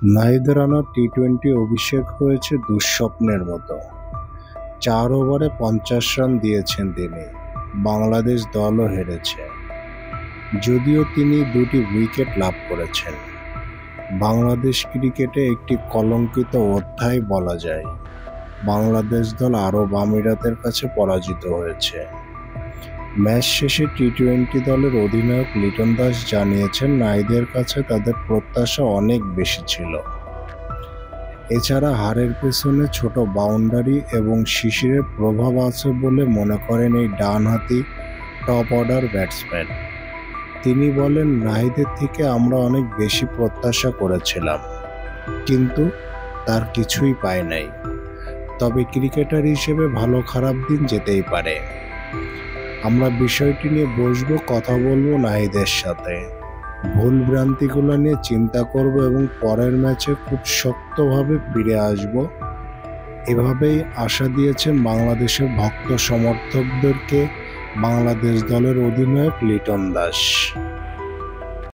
নাহিদ রানার টি-20 অভিষেক হয়েছে দুঃস্বপ্নের মতো। 4 ওভারে 50 রান দিয়েছেন তিনি। বাংলাদেশ দলও হেরেছে, যদিও তিনি 2টি উইকেট লাভ করেছেন। বাংলাদেশ ক্রিকেটে একটি কলঙ্কিত অধ্যায় বলা যায়। বাংলাদেশ দল আরব আমিরাতের কাছে পরাজিত হয়েছে। ম্যাচ শেষে টি-20 দলের অধিনায়ক লিটন দাস জানিয়েছেন, নাহিদের কাছে তাদের প্রত্যাশা অনেক বেশি ছিল। এছাড়া হারের পেছনে ছোট বাউন্ডারি এবং শিশিরের প্রভাব আছে বলে মনে করেন এই ডানহাতি টপ অর্ডার ব্যাটসম্যান। তিনি বলেন, নাহিদের থেকে আমরা অনেক বেশি প্রত্যাশা করেছিলাম, কিন্তু তার কিছুই পায় নাই। তবে ক্রিকেটার হিসেবে ভালো খারাপ দিন যেতেই পারে। আমরা বিষয়টি নিয়ে বসবো, কথা বলবো নাহিদের সাথে, ভুল ভ্রান্তিগুলো নিয়ে চিন্তা করব এবং পরের ম্যাচে খুব শক্তভাবে ফিরে আসব। এভাবেই আশা দিয়েছেন বাংলাদেশের ভক্ত সমর্থকদেরকে বাংলাদেশ দলের অধিনায়ক লিটন দাস।